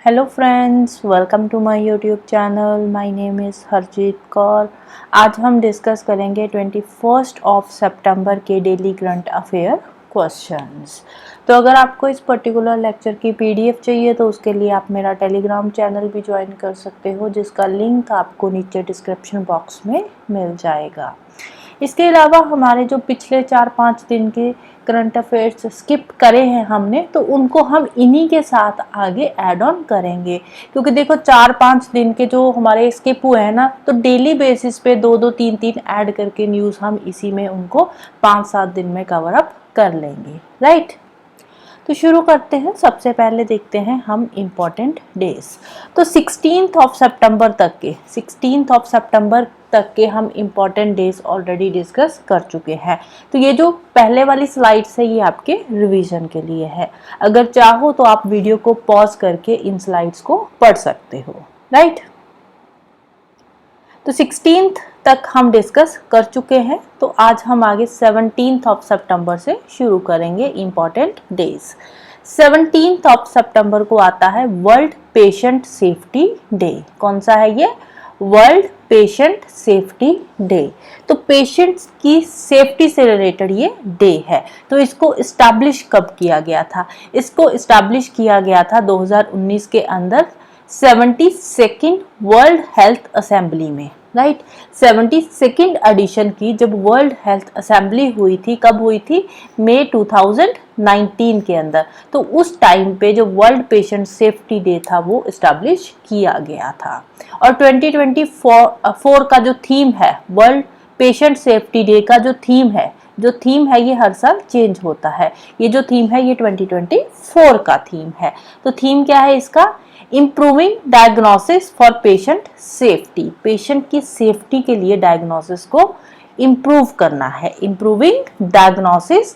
Hello friends, welcome to my YouTube channel. My name is Harjeet Kaur. आज हम discuss करेंगे 21 सितंबर के डेली करंट अफेयर क्वेश्चंस। तो अगर आपको इस पर्टिकुलर लेक्चर की पीडीएफ चाहिए तो उसके लिए आप मेरा टेलीग्राम चैनल भी ज्वाइन कर सकते हो, जिसका लिंक आपको नीचे डिस्क्रिप्शन बॉक्स में मिल जाएगा। इसके अलावा हमारे जो पिछले 4-5 दिन के करंट अफेयर्स स्किप करे हैं हमने, तो उनको हम इन्हीं के साथ आगे ऐड ऑन करेंगे। क्योंकि देखो 4-5 दिन के जो हमारे स्किप हुए हैं ना, तो डेली बेसिस पे 2-2 3-3 ऐड करके न्यूज़ हम इसी में उनको 5-7 दिन में कवर अप कर लेंगे, राइट। तो शुरू करते हैं। सबसे पहले देखते हैं हम इम्पोर्टेंट डेज। तो 16 सितंबर तक के हम इम्पोर्टेंट डेज ऑलरेडी डिस्कस कर चुके हैं। तो ये जो पहले वाली स्लाइड्स है ये आपके रिवीजन के लिए है। अगर चाहो तो आप वीडियो को पॉज करके इन स्लाइड्स को पढ़ सकते हो, राइट। तो 16 तक हम डिस्कस कर चुके हैं। तो आज हम आगे 17 सितंबर से शुरू करेंगे इम्पोर्टेंट डेज। 17 सितंबर को आता है वर्ल्ड पेशेंट सेफ्टी डे। कौन सा है ये? World patient safety day. तो पेशेंट्स की सेफ्टी से रिलेटेड ये डे है। तो इसको इस्टेब्लिश कब किया गया था? इसको इस्टेब्लिश किया गया था 2019 के अंदर 72nd वर्ल्ड हेल्थ असेंबली में, राइट। 72nd एडिशन की जब वर्ल्ड हेल्थ असेंबली हुई थी, कब हुई थी? मई 2019 के अंदर। तो उस टाइम पे जो वर्ल्ड पेशेंट सेफ्टी डे था वो इस्टेब्लिश किया गया था। और 2024 का जो थीम है, वर्ल्ड पेशेंट सेफ्टी डे का जो थीम है ये हर साल चेंज होता है। ये जो थीम है ये 2024 का थीम है। तो थीम क्या है इसका? Improving diagnosis for patient safety. Patient की सेफ्टी के लिए डायग्नोसिस को इम्प्रूव करना है। Improving diagnosis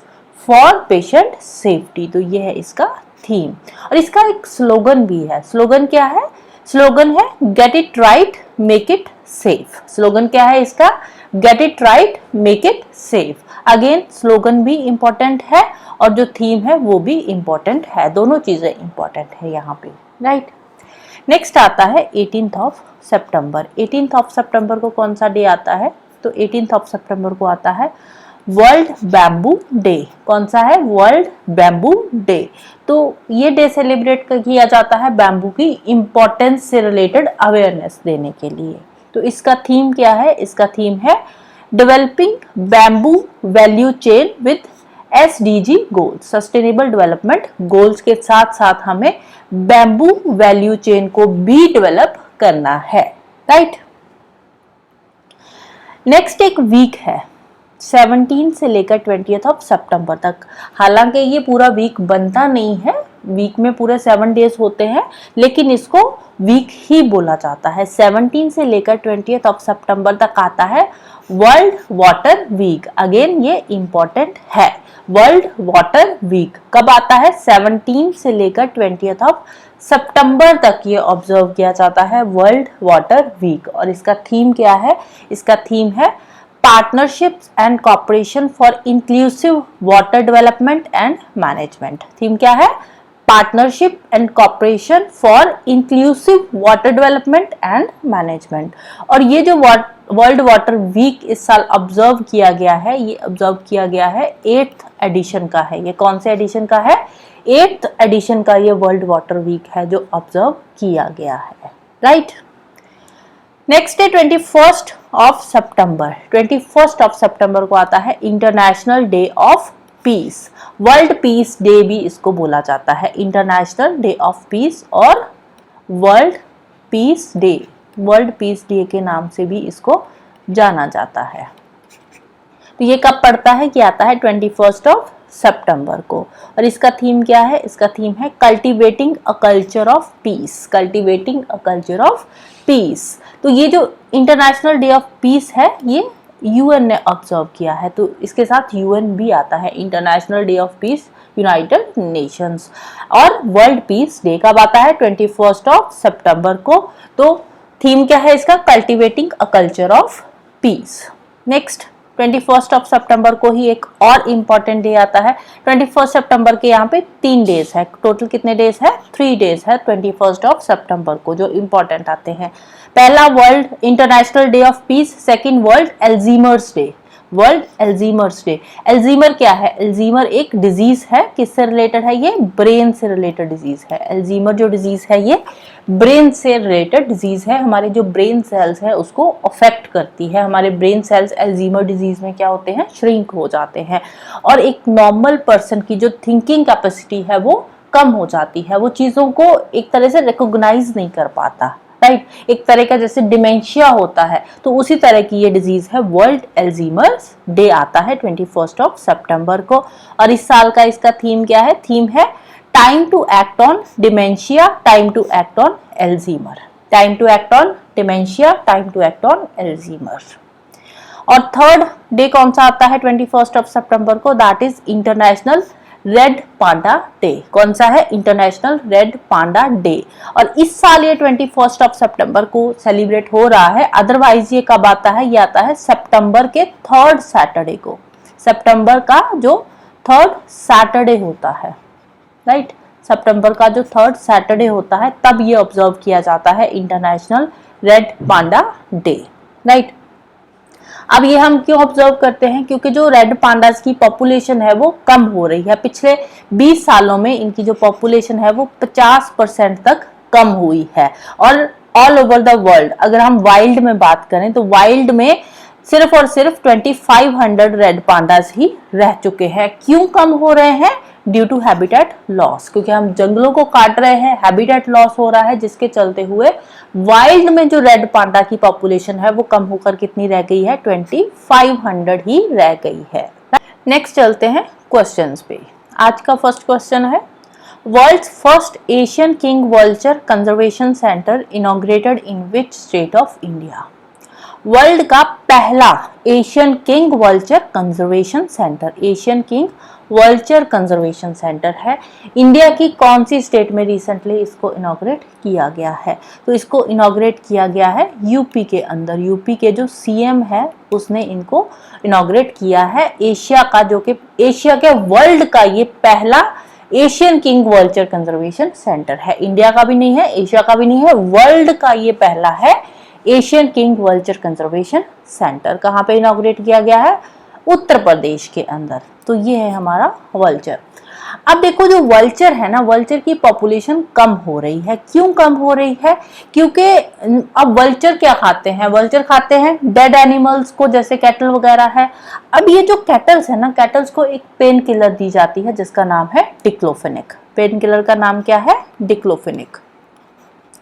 for patient safety, तो ये है इसका थीम। और इसका एक स्लोगन भी है। स्लोगन क्या है? स्लोगन है get it right make it safe. Slogan क्या है इसका? Get it right make it safe. Again slogan भी इंपॉर्टेंट है और जो थीम है वो भी इंपॉर्टेंट है। दोनों चीजें इंपॉर्टेंट है यहाँ पे, राइट। नेक्स्ट आता है 18 सितंबर। 18 सितंबर को कौन सा डे आता है? तो 18 सितंबर को आता है वर्ल्ड बैम्बू डे। कौन सा है? World bamboo day. तो ये डे सेलिब्रेट किया जाता है बैम्बू की इंपॉर्टेंस से रिलेटेड अवेयरनेस देने के लिए। तो इसका थीम क्या है? इसका थीम है developing bamboo value chain with SDG goals. Sustainable development goals के साथ साथ हमें बैम्बू वैल्यू चेन को भी डेवलप करना है, राइट। नेक्स्ट एक वीक है 17 से लेकर 20 सितंबर तक। हालांकि ये पूरा वीक बनता नहीं है, वीक में पूरे 7 डेज होते हैं, लेकिन इसको वीक ही बोला जाता है। 17 से लेकर 20 सितंबर तक आता है वर्ल्ड वाटर वीक। अगेन ये इंपॉर्टेंट है। वर्ल्ड वाटर वीक कब आता है? 17 से लेकर 20 सितंबर तक ये ऑब्जर्व किया जाता है वर्ल्ड वाटर वीक। और इसका थीम क्या है? इसका थीम है partnerships and cooperation for inclusive water development and management. Theme क्या है? Partnership and cooperation for inclusive water development and management. और ये जो वर्ल्ड वाटर वीक इस साल ऑब्जर्व किया गया है, ये ऑब्जर्व किया गया है 8th एडिशन का है। ये कौन से एडिशन का है? 8th एडिशन का ये वर्ल्ड वाटर वीक है जो ऑब्जर्व किया गया है, राइट। नेक्स्ट डे 21 सितंबर। 21 सितंबर को आता है international day of piece. World peace day भी इसको बोला जाता है, इंटरनेशनल डे ऑफ पीस और world peace day. World peace day के नाम से भी इसको जाना जाता है। तो ये कब पड़ता है? कि आता है 21 सितंबर को। और इसका थीम क्या है? इसका थीम है cultivating a culture of peace. Cultivating a culture of peace. तो ये जो इंटरनेशनल डे ऑफ पीस है ये UN ने ऑब्जर्व किया है। तो इसके साथ UN भी आता है, international day of piece United Nations. और वर्ल्ड पीस डे कब आता है? 21 सितंबर को। तो थीम क्या है इसका? Cultivating a culture of peace. Next 21 सितंबर को ही एक और इम्पॉर्टेंट डे आता है। 21 सितंबर के यहाँ पे 3 डेज है, टोटल कितने डेज है? 3 डेज है 21 सितंबर को जो इम्पॉर्टेंट आते हैं। पहला world international day of peace, second world Alzheimer's day, world Alzheimer's day. Alzheimer क्या है? एल्जीमर एक डिजीज है, किससे रिलेटेड है? ये ब्रेन से रिलेटेड डिजीज है। एल्जीमर जो डिजीज है ये ब्रेन से रिलेटेड डिजीज है, हमारे जो ब्रेन सेल्स है उसको अफेक्ट करती है। हमारे ब्रेन सेल्स एल्जीमर डिजीज में क्या होते हैं? श्रिंक हो जाते हैं और एक नॉर्मल पर्सन की जो थिंकिंग कैपेसिटी है वो कम हो जाती है, वो चीजों को एक तरह से रिकॉग्नाइज नहीं कर पाता, राइट? एक तरह का जैसे डिमेंशिया होता है, तो उसी तरह की ये डिजीज है। वर्ल्ड एल्जीमर्स डे आता है 21 सितंबर को। और इस साल का इसका थीम क्या है? थीम है time to act on dementia, time to act on Alzheimer, time to act on dementia, time to act on Alzheimer. और थर्ड डे कौन सा आता है 21 सितंबर को? That is international red panda day. कौन सा है? International red panda day. और इस साल ये 21 सितंबर को सेलिब्रेट हो रहा है। अदरवाइज ये कब आता है? ये आता है सितंबर के 3rd सैटरडे को, सितंबर का जो 3rd सैटरडे होता है, राइट? सितंबर का जो 3rd सैटरडे होता है तब ये ऑब्जर्व किया जाता है international red panda day, right? अब ये हम क्यों ऑब्जर्व करते हैं? क्योंकि जो रेड पांडास की पॉपुलेशन है वो कम हो रही है। पिछले 20 सालों में इनकी जो पॉपुलेशन है वो 50% तक कम हुई है। और ऑल ओवर द वर्ल्ड अगर हम वाइल्ड में बात करें तो वाइल्ड में सिर्फ और सिर्फ 2500 रेड पांडास ही रह चुके हैं। क्यों कम हो रहे हैं? ड्यू टू हैबिटेट लॉस, क्योंकि हम जंगलों को काट रहे हैं, हैबिटेट लॉस हो रहा है, जिसके चलते हुए वाइल्ड में जो रेड पांडा की पॉपुलेशन है वो कम होकर कितनी रह गई है? 2500 ही रह गई है। नेक्स्ट चलते हैं क्वेश्चंस पे। आज का फर्स्ट क्वेश्चन है, world's first Asian king vulture conservation centre inaugurated in which state of India? World का पहला Asian king vulture conservation centre, Asian king vulture conservation centre है, इंडिया की कौन सी स्टेट में रिसेंटली इसको इनॉग्रेट किया गया है? तो इसको इनॉग्रेट किया गया है यूपी के अंदर। यूपी के जो सीएम है उसने इनको इनॉग्रेट किया है। एशिया का जो कि एशिया के वर्ल्ड का ये पहला Asian king vulture conservation centre है। इंडिया का भी नहीं है, एशिया का भी नहीं है, वर्ल्ड का ये पहला है Asian king vulture conservation centre. कहाँ पे इनॉग्रेट किया गया है? उत्तर प्रदेश के अंदर। तो ये है हमारा वल्चर। अब देखो जो वल्चर है ना, वल्चर की पॉपुलेशन कम हो रही है। क्यों कम हो रही है? क्योंकि अब वल्चर क्या खाते हैं? वल्चर खाते हैं डेड एनिमल्स को, जैसे कैटल वगैरह है। अब ये जो कैटल्स है ना, कैटल्स को एक पेन किलर दी जाती है जिसका नाम है डिक्लोफेनेक। पेन किलर का नाम क्या है? डिक्लोफेनेक।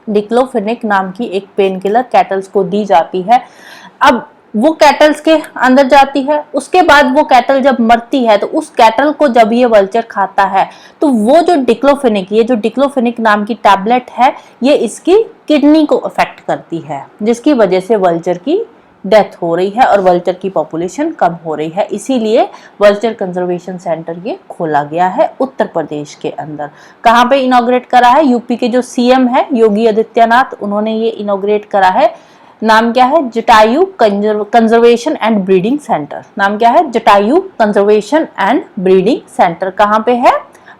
डिक्लोफेनेक नाम की एक पेन किलर कैटल्स को दी जाती है। अब वो कैटल्स के अंदर जाती है, उसके बाद वो कैटल जब मरती है तो उस कैटल को जब ये वल्चर खाता है तो वो जो डिक्लोफेनेक, ये जो डिक्लोफेनेक नाम की टैबलेट है ये इसकी किडनी को अफेक्ट करती है, जिसकी वजह से वल्चर की डेथ हो रही है और वल्चर की पॉपुलेशन कम हो रही है। इसीलिए वल्चर कंजर्वेशन सेंटर ये खोला गया है उत्तर प्रदेश के अंदर। कहाँ पे इनॉग्रेट करा है? यूपी के जो सीएम है योगी आदित्यनाथ, उन्होंने ये इनॉग्रेट करा है। नाम क्या है? Jatayu conservation and breeding centre. नाम क्या है? Jatayu conservation and breeding centre. कहाँ पे है?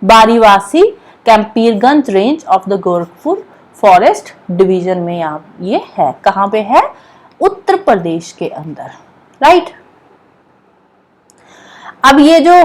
Bariwasi Campierganj range of the Gorakhpur forest division में यहाँ ये है। कहाँ पे है? उत्तर प्रदेश के अंदर, राइट? अब ये जो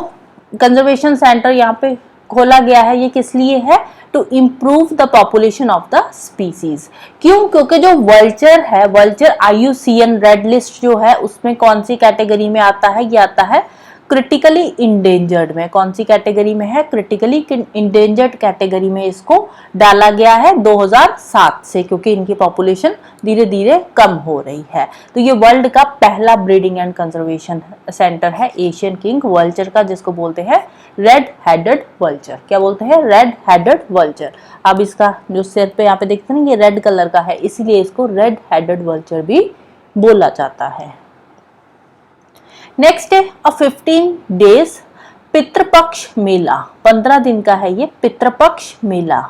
कंजर्वेशन सेंटर यहाँ पे खोला गया है ये किस लिए है? To improve the population of the species. क्यों? क्योंकि जो वल्चर है, वल्चर IUCN रेड लिस्ट जो है उसमें कौन सी कैटेगरी में आता है? ये आता है क्रिटिकली इंडेंजर्ड में। कौन सी कैटेगरी में है? क्रिटिकली इंडेंजर्ड कैटेगरी में इसको डाला गया है 2007 से, क्योंकि इनकी पॉपुलेशन धीरे धीरे कम हो रही है। तो ये वर्ल्ड का पहला ब्रीडिंग एंड कंजर्वेशन सेंटर है एशियन किंग वल्चर का, जिसको बोलते हैं रेड हेडेड वल्चर। क्या बोलते हैं? Red headed vulture. अब इसका जो सिर पे यहाँ पे देखते हैं ना, ये रेड कलर का है, इसीलिए इसको रेड हेडेड वल्चर भी बोला जाता है। नेक्स्ट है 15 डेज पितृपक्ष मेला। 15 दिन का है ये पितृपक्ष मेला।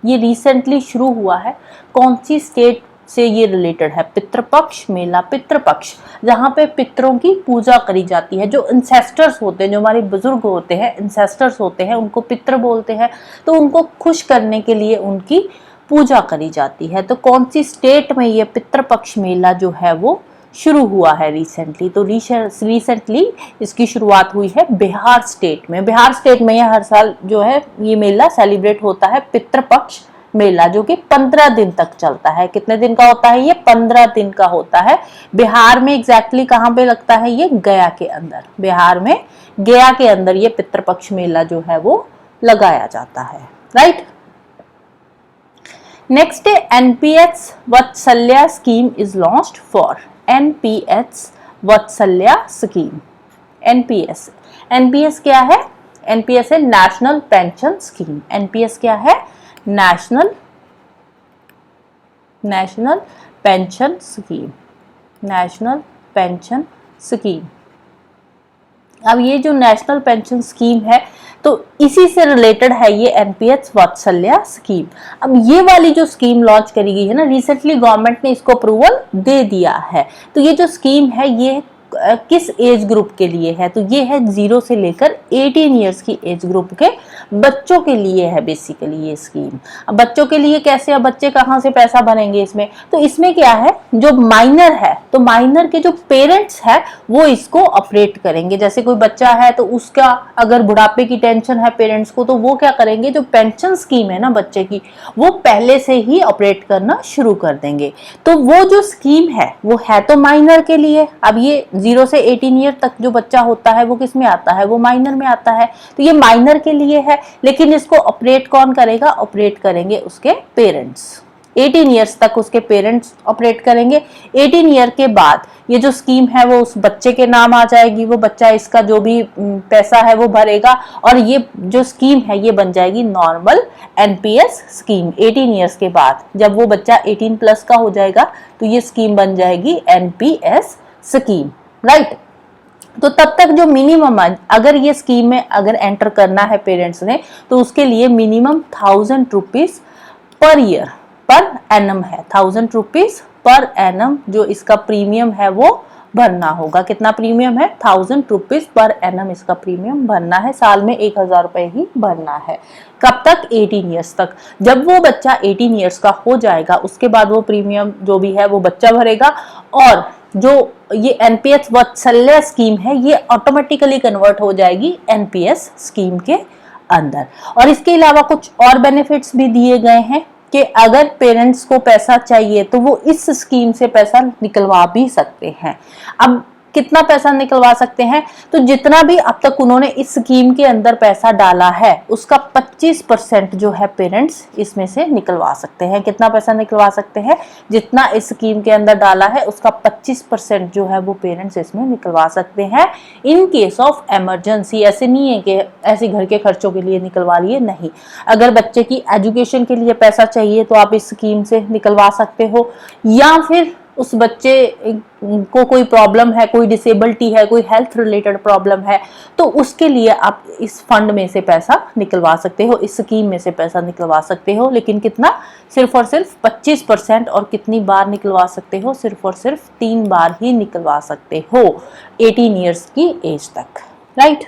ये रिसेंटली शुरू हुआ है। कौन सी स्टेट से ये रिलेटेड है। पितृपक्ष मेला, पितृपक्ष जहाँ पे पितरों की पूजा करी जाती है, जो इंसेस्टर्स होते हैं, जो हमारे बुजुर्ग होते हैं, इंसेस्टर्स होते हैं, उनको पितृ बोलते हैं। तो उनको खुश करने के लिए उनकी पूजा करी जाती है। तो कौन सी स्टेट में ये पितृपक्ष मेला जो है वो शुरू हुआ है रिसेंटली? तो रिसेंटली इसकी शुरुआत हुई है बिहार स्टेट में। बिहार स्टेट में ये हर साल जो है ये मेला सेलिब्रेट होता है, पितृपक्ष मेला, जो कि 15 दिन तक चलता है। कितने दिन का होता है ये? 15 दिन का होता है। बिहार में एग्जैक्टली कहाँ पे लगता है ये? गया के अंदर। बिहार में गया के अंदर ये पितृपक्ष मेला जो है वो लगाया जाता है, राइट। नेक्स्ट है NPS Vatsalya scheme is launched for. NPS Vatsalya scheme, NPS, NPS क्या है? एनपीएस है नेशनल पेंशन स्कीम। एनपीएस क्या है? National pension scheme, national pension scheme. अब ये जो नेशनल पेंशन स्कीम है तो इसी से रिलेटेड है ये एनपीएस वत्सल्य स्कीम। अब ये वाली जो स्कीम लॉन्च करी गई है ना, रिसेंटली गवर्नमेंट ने इसको अप्रूवल दे दिया है। तो ये जो स्कीम है ये किस एज ग्रुप के लिए है? तो ये है 0 से लेकर 18 ईयर्स की एज ग्रुप के बच्चों के लिए है बेसिकली ये स्कीम। अब बच्चों के लिए कैसे? अब बच्चे कहाँ से पैसा भरेंगे इसमें? तो इसमें क्या है, जो माइनर है तो माइनर के जो पेरेंट्स है वो इसको ऑपरेट करेंगे। जैसे कोई बच्चा है तो उसका अगर बुढ़ापे की टेंशन है पेरेंट्स को, तो वो क्या करेंगे, जो पेंशन स्कीम है ना बच्चे की, वो पहले से ही ऑपरेट करना शुरू कर देंगे। तो वो जो स्कीम है वो है तो माइनर के लिए। अब ये 0 से 18 ईयर तक जो बच्चा होता है वो किस में आता है? वो माइनर में आता है। तो ये माइनर के लिए है, लेकिन इसको ऑपरेट कौन करेगा? ऑपरेट करेंगे उसके पेरेंट्स। 18 ईयर्स तक उसके पेरेंट्स ऑपरेट करेंगे। 18 ईयर के बाद ये जो स्कीम है वो उस बच्चे के नाम आ जाएगी। वो बच्चा इसका जो भी पैसा है वो भरेगा और ये जो स्कीम है ये बन जाएगी नॉर्मल एनपीएस स्कीम। 18 ईयर्स के बाद जब वो बच्चा 18 प्लस का हो जाएगा तो ये स्कीम बन जाएगी एनपीएस स्कीम, राइट। तो तब तक जो मिनिमम, अगर ये स्कीम में अगर एंटर करना है पेरेंट्स ने, तो उसके लिए minimum 1000 rupees per year, per annum है। 1000 रुपीज पर एनम जो इसका प्रीमियम है वो भरना होगा। कितना प्रीमियम है? 1000 रुपीज पर एनम इसका प्रीमियम भरना है। साल में 1000 रुपए ही भरना है। कब तक? 18 ईयर्स तक। जब वो बच्चा 18 ईयर्स का हो जाएगा उसके बाद वो प्रीमियम जो भी है वो बच्चा भरेगा। और जो ये एनपीएस वत्सल्य स्कीम है ये ऑटोमेटिकली कन्वर्ट हो जाएगी एनपीएस स्कीम के अंदर। और इसके अलावा कुछ और बेनिफिट्स भी दिए गए हैं कि अगर पेरेंट्स को पैसा चाहिए तो वो इस स्कीम से पैसा निकलवा भी सकते हैं। अब कितना पैसा निकलवा सकते हैं? तो जितना भी अब तक उन्होंने इस स्कीम के अंदर पैसा डाला है उसका 25% जो है पेरेंट्स इसमें से निकलवा सकते हैं। कितना पैसा निकलवा सकते हैं? जितना इस स्कीम के अंदर डाला है उसका 25% जो है वो पेरेंट्स इसमें निकलवा सकते हैं इन केस ऑफ इमरजेंसी। ऐसे नहीं है कि ऐसे घर के खर्चों के लिए निकलवा लिए, नहीं। अगर बच्चे की एजुकेशन के लिए पैसा चाहिए तो आप इस स्कीम से निकलवा सकते हो, या फिर उस बच्चे को कोई प्रॉब्लम है, कोई डिसेबिलिटी है, कोई हेल्थ रिलेटेड प्रॉब्लम है, तो उसके लिए आप इस फंड में से पैसा निकलवा सकते हो, इस स्कीम में से पैसा निकलवा सकते हो। लेकिन कितना? सिर्फ और सिर्फ 25%। और कितनी बार निकलवा सकते हो? सिर्फ और सिर्फ 3 बार ही निकलवा सकते हो 18 ईयर्स की एज तक, right.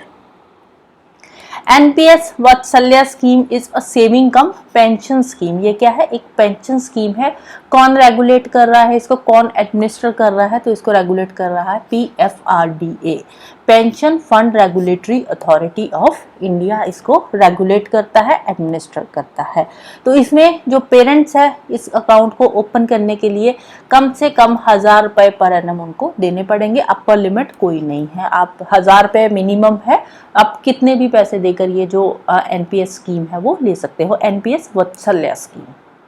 NPS Vatsalya scheme is a saving come pension scheme. ये क्या है? एक पेंशन स्कीम है। कौन रेगुलेट कर रहा है इसको? कौन एडमिनिस्टर कर रहा है? तो इसको रेगुलेट कर रहा है PFRDA, pension fund regulatory authority of India. इसको रेगुलेट करता है, एडमिनिस्टर करता है। तो इसमें जो पेरेंट्स है इस अकाउंट को ओपन करने के लिए कम से कम 1000 रुपए पर एनम उनको देने पड़ेंगे। अपर लिमिट कोई नहीं है, आप 1000 रुपए मिनिमम है। आप कितने भी पैसे देकर ये जो एनपीएस स्कीम है वो ले सकते हो, एनपीएस वत्सल्य स्कीम,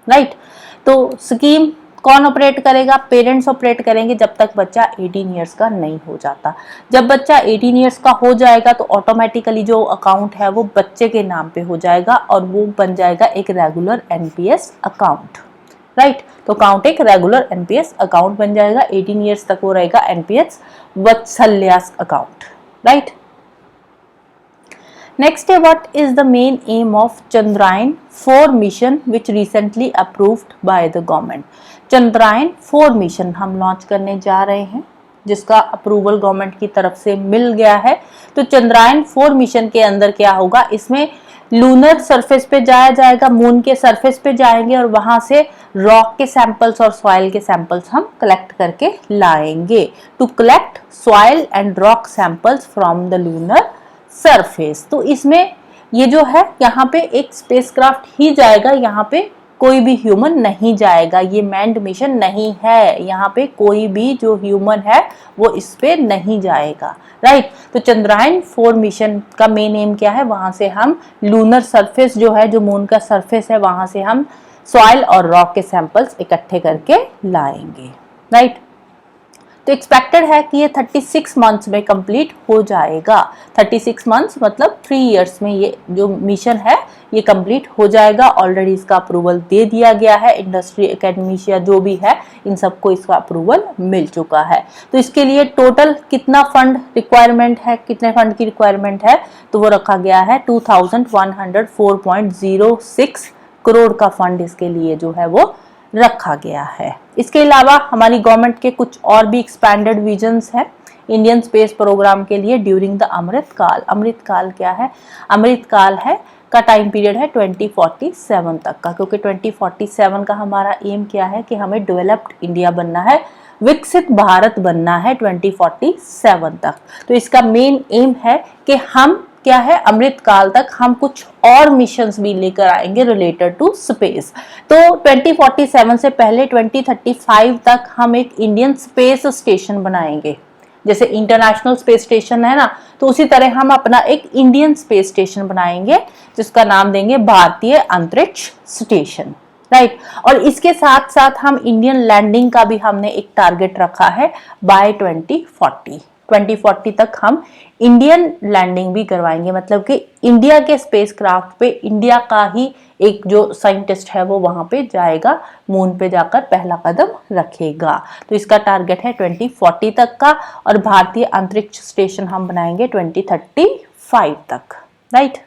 राइट। तो स्कीम कौन ऑपरेट करेगा? पेरेंट्स ऑपरेट करेंगे जब तक बच्चा 18 ईयर्स का नहीं हो जाता। जब बच्चा 18 ईयर्स का हो जाएगा तो ऑटोमेटिकली जो अकाउंट है वो बच्चे के नाम पे हो जाएगा और वो बन जाएगा एक रेगुलर एनपीएस अकाउंट, राइट। तो अकाउंट एक रेगुलर एनपीएस अकाउंट बन जाएगा। 18 ईयर्स तक वो रहेगा NPS Vatsalya account, right. Next है what is the main aim of Chandrayaan 4 mission which recently approved by the government. Chandrayaan 4 mission हम लॉन्च करने जा रहे हैं जिसका अप्रूवल गवर्नमेंट की तरफ से मिल गया है। तो चंद्रायन 4 मिशन के अंदर क्या होगा, इसमें लूनर सरफेस पे जाया जाएगा, मून के सरफेस पे जाएंगे और वहां से रॉक के सैंपल्स और सॉइल के सैंपल्स हम कलेक्ट करके लाएंगे to collect soil and rock samples from the lunar surface. तो इसमें ये जो है यहाँ पे एक स्पेसक्राफ्ट ही जाएगा, यहाँ पे कोई भी ह्यूमन नहीं जाएगा, ये मैन्ड मिशन नहीं है, यहाँ पे कोई भी जो ह्यूमन है वो इस पे नहीं जाएगा, राइट। तो चंद्रायन 4 मिशन का मेन एम क्या है, वहां से हम लूनर सरफेस जो है, जो मून का सरफेस है, वहां से हम सॉइल और रॉक के सैंपल्स इकट्ठे करके लाएंगे, राइट। तो एक्सपेक्टेड है कि ये 36 मंथ्स में कंप्लीट हो जाएगा। 36 मंथ्स मतलब 3 इयर्स में ये जो मिशन है ये कंप्लीट हो जाएगा। ऑलरेडी इसका अप्रूवल दे दिया गया है, इंडस्ट्री एकेडमिशिया जो भी है इन सबको इसका अप्रूवल मिल चुका है। तो इसके लिए टोटल कितना फंड रिक्वायरमेंट है, कितने फंड की रिक्वायरमेंट है, तो वो रखा गया है 2104.06 करोड़ का फंड इसके लिए जो है वो रखा गया है। इसके अलावा हमारी गवर्नमेंट के कुछ और भी एक्सपैंडेड विजन्स है इंडियन स्पेस प्रोग्राम के लिए ड्यूरिंग द अमृत काल। अमृत काल क्या है, अमृत काल है का टाइम पीरियड है 2047 तक का, क्योंकि 2047 का हमारा एम क्या है कि हमें डेवलप्ड इंडिया बनना है, विकसित भारत बनना है 2047 तक। तो इसका मेन एम है कि हम क्या है, अमृत काल तक हम कुछ और मिशंस भी लेकर आएंगे रिलेटेड टू स्पेस। तो 2047 से पहले 2035 तक हम एक इंडियन स्पेस स्टेशन बनाएंगे, जैसे इंटरनेशनल स्पेस स्टेशन है ना, तो उसी तरह हम अपना एक इंडियन स्पेस स्टेशन बनाएंगे जिसका नाम देंगे भारतीय अंतरिक्ष स्टेशन, राइट। और इसके साथ साथ हम इंडियन लैंडिंग का भी हमने एक टारगेट रखा है बाय 2040 तक हम इंडियन लैंडिंग भी करवाएंगे, मतलब कि इंडिया के स्पेस क्राफ्ट पे इंडिया का ही एक जो साइंटिस्ट है वो वहां पे जाएगा, मून पे जाकर पहला कदम रखेगा। तो इसका टारगेट है 2040 तक का, और भारतीय अंतरिक्ष स्टेशन हम बनाएंगे 2035 तक, राइट।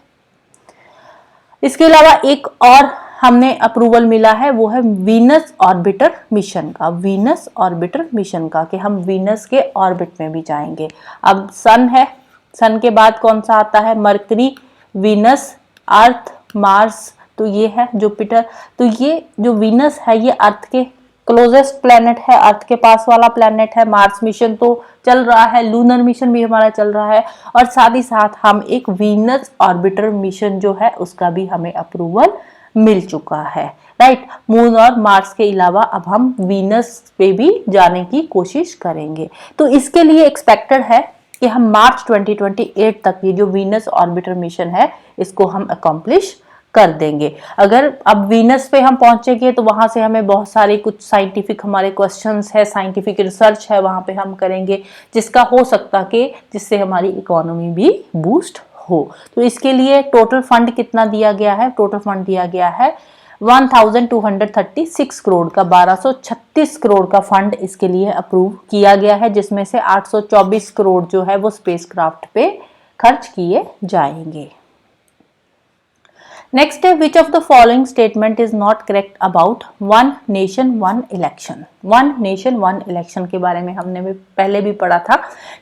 इसके अलावा एक और हमने अप्रूवल मिला है, वो है वीनस ऑर्बिटर मिशन का, वीनस ऑर्बिटर मिशन का, कि हम वीनस के ऑर्बिट में भी जाएंगे। अब सन है, सन के बाद कौन सा आता है, मरकरी, वीनस, अर्थ, मार्स, तो ये है जुपिटर। तो ये जो वीनस है ये अर्थ के क्लोजेस्ट प्लेनेट है, अर्थ के पास वाला प्लेनेट है। मार्स मिशन तो चल रहा है, लूनर मिशन भी हमारा चल रहा है, और साथ ही साथ हम एक वीनस ऑर्बिटर मिशन जो है उसका भी हमें अप्रूवल मिल चुका है, राइट। मून और मार्स के अलावा अब हम वीनस पे भी जाने की कोशिश करेंगे। तो इसके लिए एक्सपेक्टेड है कि हम मार्च 2028 तक ये जो वीनस ऑर्बिटर मिशन है इसको हम अकॉम्प्लिश कर देंगे। अगर अब वीनस पे हम पहुंचेंगे तो वहां से हमें बहुत सारे कुछ साइंटिफिक हमारे क्वेश्चंस है, साइंटिफिक रिसर्च है वहां पे हम करेंगे, जिसका हो सकता कि जिससे हमारी इकोनॉमी भी बूस्ट हो। तो इसके लिए टोटल फंड कितना दिया गया है, टोटल फंड दिया गया है 1236 करोड़ का, 1236 करोड़ का फंड इसके लिए अप्रूव किया गया है, जिसमें से 824 करोड़ जो है वो स्पेसक्राफ्ट पे खर्च किए जाएंगे। नेक्स्ट है which of the following statement is not correct about one nation one election. One nation one election के बारे में हमने भी पहले भी पढ़ा था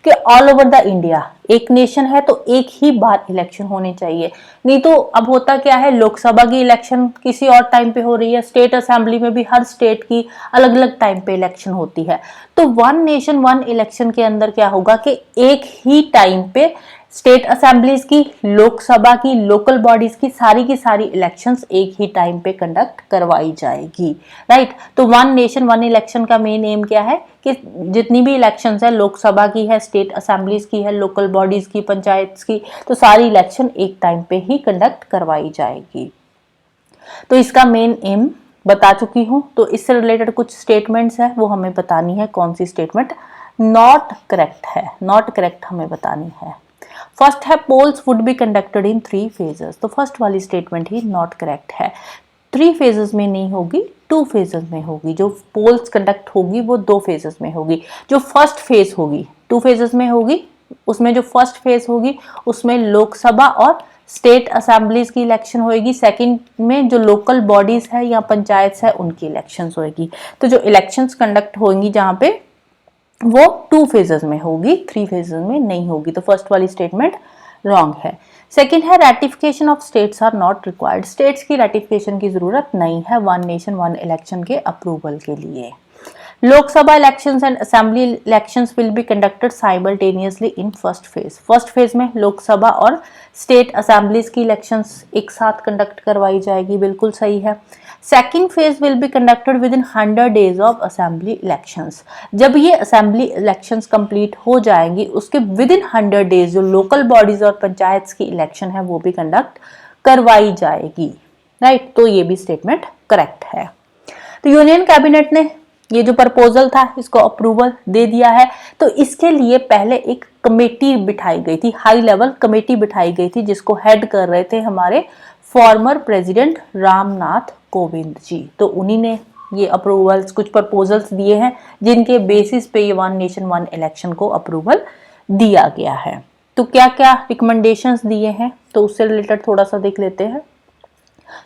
कि ऑल ओवर द इंडिया एक नेशन है तो एक ही बार इलेक्शन होनी चाहिए, नहीं तो अब होता क्या है, लोकसभा की इलेक्शन किसी और टाइम पे हो रही है, स्टेट असेंबली में भी हर स्टेट की अलग अलग टाइम पे इलेक्शन होती है। तो वन नेशन वन इलेक्शन के अंदर क्या होगा कि एक ही टाइम पे स्टेट असेंबलीज की, लोकसभा की, लोकल बॉडीज की सारी इलेक्शंस एक ही टाइम पे कंडक्ट करवाई जाएगी, राइट। तो वन नेशन वन इलेक्शन का मेन एम क्या है कि जितनी भी इलेक्शंस है, लोकसभा की है, स्टेट असेंबलीज की है, लोकल बॉडीज की, पंचायत की, तो सारी इलेक्शन एक टाइम पे ही कंडक्ट करवाई जाएगी। तो इसका मेन एम बता चुकी हूं। तो इससे रिलेटेड कुछ स्टेटमेंट्स है वो हमें बतानी है, कौन सी स्टेटमेंट नॉट करेक्ट है, नॉट करेक्ट हमें बतानी है। फर्स्ट है polls would be conducted in 3 phases। तो फर्स्ट वाली स्टेटमेंट ही नॉट करेक्ट है, 3 phases में नहीं होगी, 2 phases में होगी। जो पोल्स कंडक्ट होगी वो 2 phases में होगी। जो फर्स्ट फेज होगी 2 phases में होगी, उसमें जो फर्स्ट फेज होगी उसमें लोकसभा और स्टेट असेंबलीज की इलेक्शन होगी, सेकंड में जो लोकल बॉडीज है या पंचायत है उनकी इलेक्शंस होगी। तो जो इलेक्शंस कंडक्ट होंगी जहां पे वो 2 फेजेस में होगी, 3 फेजेस में नहीं होगी। तो फर्स्ट वाली स्टेटमेंट रॉन्ग है। सेकंड है ratification of states are not required, states की रैटिफिकेशन की जरूरत नहीं है वन नेशन वन इलेक्शन के अप्रूवल के लिए। Lok Sabha elections and assembly elections will be conducted simultaneously in first phase, first phase में लोकसभा और स्टेट असेंबलीज की इलेक्शंस एक साथ कंडक्ट करवाई जाएगी, बिल्कुल सही है। Second phase will be conducted with in 100 days of assembly elections, जब ये असेंबली इलेक्शंस कंप्लीट हो जाएंगी उसके विद इन 100 डेज जो लोकल बॉडीज और पंचायत की इलेक्शन है वो भी कंडक्ट करवाई जाएगी, राइट। तो ये भी स्टेटमेंट करेक्ट है। तो यूनियन कैबिनेट ने ये जो प्रपोजल था इसको अप्रूवल दे दिया है। तो इसके लिए पहले एक कमेटी बिठाई गई थी, हाई लेवल कमेटी बिठाई गई थी जिसको हेड कर रहे थे हमारे फॉर्मर प्रेसिडेंट रामनाथ कोविंद जी। तो उन्हीं ने ये अप्रूवल्स, कुछ प्रपोजल्स दिए हैं जिनके बेसिस पे ये वन नेशन वन इलेक्शन को अप्रूवल दिया गया है। तो क्या क्या रिकमेंडेशंस दिए हैं तो उससे रिलेटेड थोड़ा सा देख लेते हैं।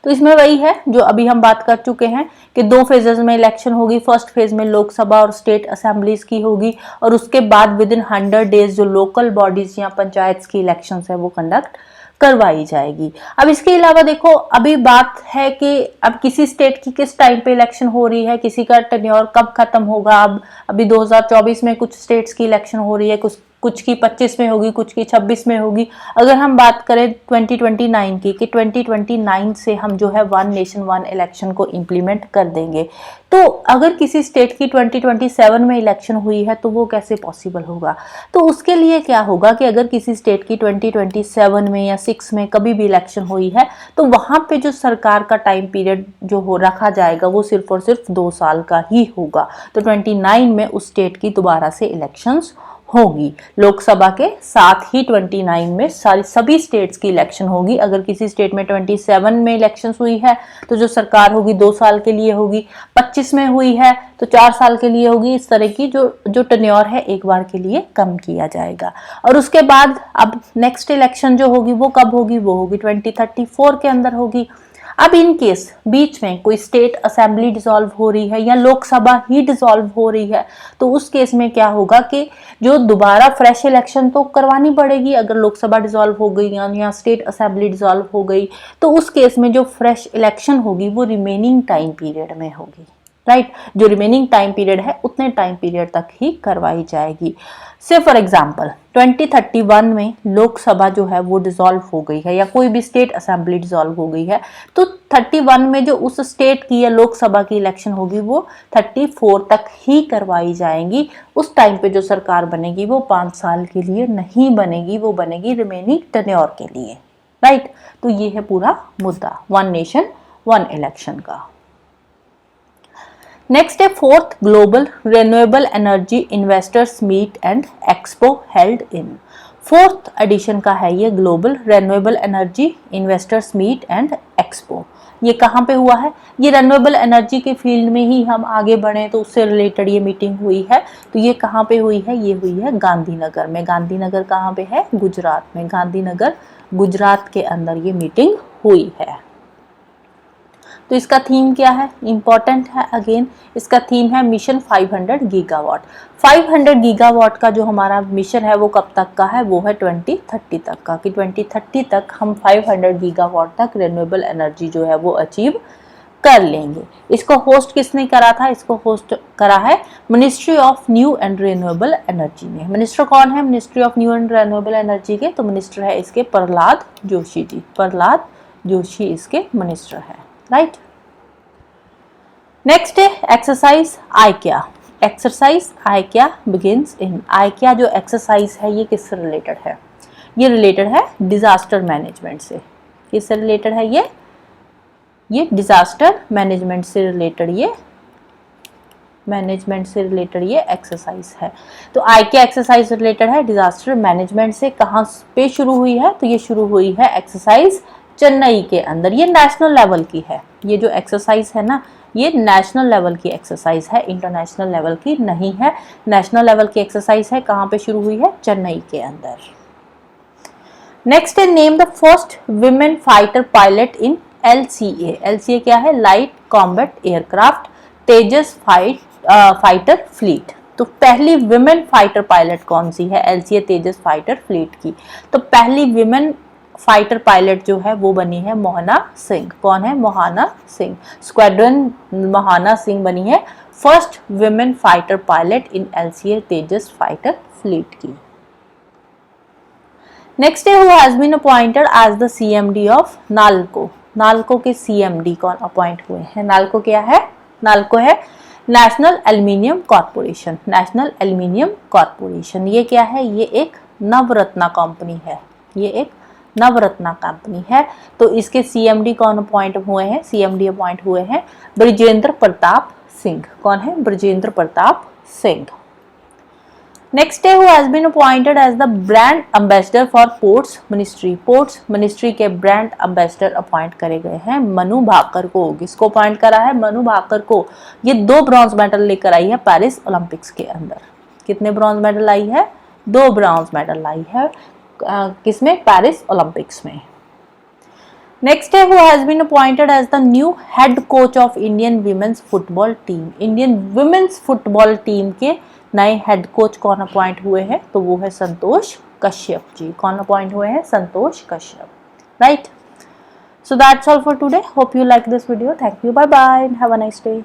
तो इसमें वही है जो अभी हम बात कर चुके हैं कि 2 फेजेस में इलेक्शन होगी, फर्स्ट फेज में लोकसभा और स्टेट असेंबलीज की होगी और उसके बाद विद इन 100 डेज जो लोकल बॉडीज या पंचायत की इलेक्शंस है वो कंडक्ट करवाई जाएगी। अब इसके अलावा देखो अभी बात है कि अब किसी स्टेट की किस टाइम पे इलेक्शन हो रही है, किसी का टेन्योर कब खत्म होगा। अब अभी 2024 में कुछ स्टेट्स की इलेक्शन हो रही है, कुछ की 25 में होगी, कुछ की 26 में होगी। अगर हम बात करें 2029 की कि 2029 से हम जो है वन नेशन वन इलेक्शन को इम्प्लीमेंट कर देंगे, तो अगर किसी स्टेट की 2027 में इलेक्शन हुई है तो वो कैसे पॉसिबल होगा। तो उसके लिए क्या होगा कि अगर किसी स्टेट की 2027 में या 6 में कभी भी इलेक्शन हुई है तो वहां पे जो सरकार का टाइम पीरियड जो हो रखा जाएगा वो सिर्फ और सिर्फ 2 साल का ही होगा। तो 29 में उस स्टेट की दोबारा से इलेक्शंस होगी, लोकसभा के साथ ही 29 में सभी स्टेट्स की इलेक्शन होगी। अगर किसी स्टेट में 27 में इलेक्शंस हुई है तो जो सरकार होगी 2 साल के लिए होगी, 25 में हुई है तो 4 साल के लिए होगी। इस तरह की जो टेन्योर है एक बार के लिए कम किया जाएगा। और उसके बाद अब नेक्स्ट इलेक्शन जो होगी वो कब होगी, वो होगी 2034 के अंदर होगी। अब इन केस बीच में कोई स्टेट असेंबली डिसॉल्व हो रही है या लोकसभा ही डिसॉल्व हो रही है तो उस केस में क्या होगा कि जो दोबारा फ्रेश इलेक्शन तो करवानी पड़ेगी। अगर लोकसभा डिसॉल्व हो गई या स्टेट असेंबली डिसॉल्व हो गई तो उस केस में जो फ्रेश इलेक्शन होगी वो रिमेनिंग टाइम पीरियड में होगी, राइट। जो रिमेनिंग टाइम पीरियड है उतने टाइम पीरियड तक ही करवाई जाएगी। से फॉर एग्जांपल 2031 में लोकसभा जो है वो डिसॉल्व हो गई है या कोई भी स्टेट असेंबली डिसॉल्व हो गई है तो 31 में जो उस स्टेट की या लोकसभा की इलेक्शन होगी वो 34 तक ही करवाई जाएंगी। उस टाइम पे जो सरकार बनेगी वो 5 साल के लिए नहीं बनेगी, वो बनेगी रिमेनिंग टेन्योर के लिए, राइट। तो ये है पूरा मुद्दा वन नेशन वन इलेक्शन का। नेक्स्ट है 4th global renewable energy investors meet and expo held in, 4th edition का है ये global renewable energy investors meet and expo. ये कहाँ पे हुआ है, ये रिन्यूएबल एनर्जी के फील्ड में ही हम आगे बढ़े तो उससे रिलेटेड ये मीटिंग हुई है। तो ये कहाँ पे हुई है, ये हुई है गांधीनगर में। गांधीनगर कहाँ पे है, गुजरात में। गांधीनगर गुजरात के अंदर ये मीटिंग हुई है। तो इसका थीम क्या है, इंपॉर्टेंट है अगेन, इसका थीम है मिशन 500 गीगावाट। 500 गीगावाट का जो हमारा मिशन है वो कब तक का है, वो है 2030 तक का, कि 2030 तक हम 500 गीगावाट तक रिन्यूएबल एनर्जी जो है वो अचीव कर लेंगे। इसको होस्ट किसने करा था, इसको होस्ट करा है ministry of new and renewable energy ने। मिनिस्टर कौन है ministry of new and renewable energy के, तो मिनिस्टर है इसके प्रहलाद जोशी जी। प्रहलाद जोशी इसके मिनिस्टर है, राइट। नेक्स्ट है exercise IKEA. Exercise IKEA begins in, IKEA जो एक्सरसाइज है ये किससे रिलेटेड है, ये रिलेटेड है डिजास्टर मैनेजमेंट से। किससे रिलेटेड है ये डिजास्टर मैनेजमेंट से रिलेटेड, ये मैनेजमेंट से रिलेटेड ये एक्सरसाइज है। तो आइकिया एक्सरसाइज रिलेटेड है डिजास्टर मैनेजमेंट से। कहाँ पे शुरू हुई है, तो ये शुरू हुई है एक्सरसाइज चेन्नई के अंदर। ये नेशनल लेवल की है, ये जो एक्सरसाइज है ना ये नेशनल लेवल की एक्सरसाइज है, इंटरनेशनल लेवल की नहीं है। नेशनल लेवल की एक्सरसाइज है, कहाँ पे शुरू हुई है, चेन्नई के अंदर। नेक्स्ट है name the first women fighter pilot in LCA। LCA क्या है? लाइट कॉम्बैट एयरक्राफ्ट तेजस फाइटर फ्लीट। तो पहली विमेन फाइटर पायलट कौन सी है LCA तेजस फाइटर फ्लीट की? तो पहली विमेन फाइटर पायलट जो है वो बनी है मोहना सिंह। कौन है? मोहना सिंह। स्क्वाड्रन मोहना सिंह बनी है first women fighter pilot in LCA Tejas fighter fleet की। नेक्स्ट है who has been appointed as the CMD of NALCO. NALCO के CMD कौन अपॉइंट हुए हैं? नालको क्या है? नालको है national aluminium corporation. National aluminium corporation ये क्या है? ये एक नवरत्ना कंपनी है। ये एक नवरत्ना कंपनी है। तो इसके CMD कौन अपॉइंट हुए हैं? CMD अपॉइंट हुए हैं ब्रजेंद्र प्रताप सिंह। कौन है? ब्रजेंद्र प्रताप सिंह। नेक्स्ट है who has been appointed as the brand ambassador for ports ministry. Ports ministry के ब्रांड एम्बेसडर अपॉइंट करे गए हैं मनु भाकर को। किसको अपॉइंट करा है? मनु भाकर को। ये 2 ब्रॉन्ज मेडल लेकर आई है पेरिस ओलंपिक्स के अंदर। कितने ब्रॉन्ज मेडल आई है? 2 ब्रॉन्ज मेडल लाई है। किसमें? पेरिस ओलंपिक्स में। नेक्स्ट है who has been appointed as the new head coach of Indian women's football team. Indian women's football team के नए हेड कोच कौन अपॉइंट हुए हैं? तो वो है संतोष कश्यप जी। कौन अपॉइंट हुए हैं? Santosh Kashyap, right. So that's all for today. Hope you like this video. Thank you. Bye bye and have a nice day.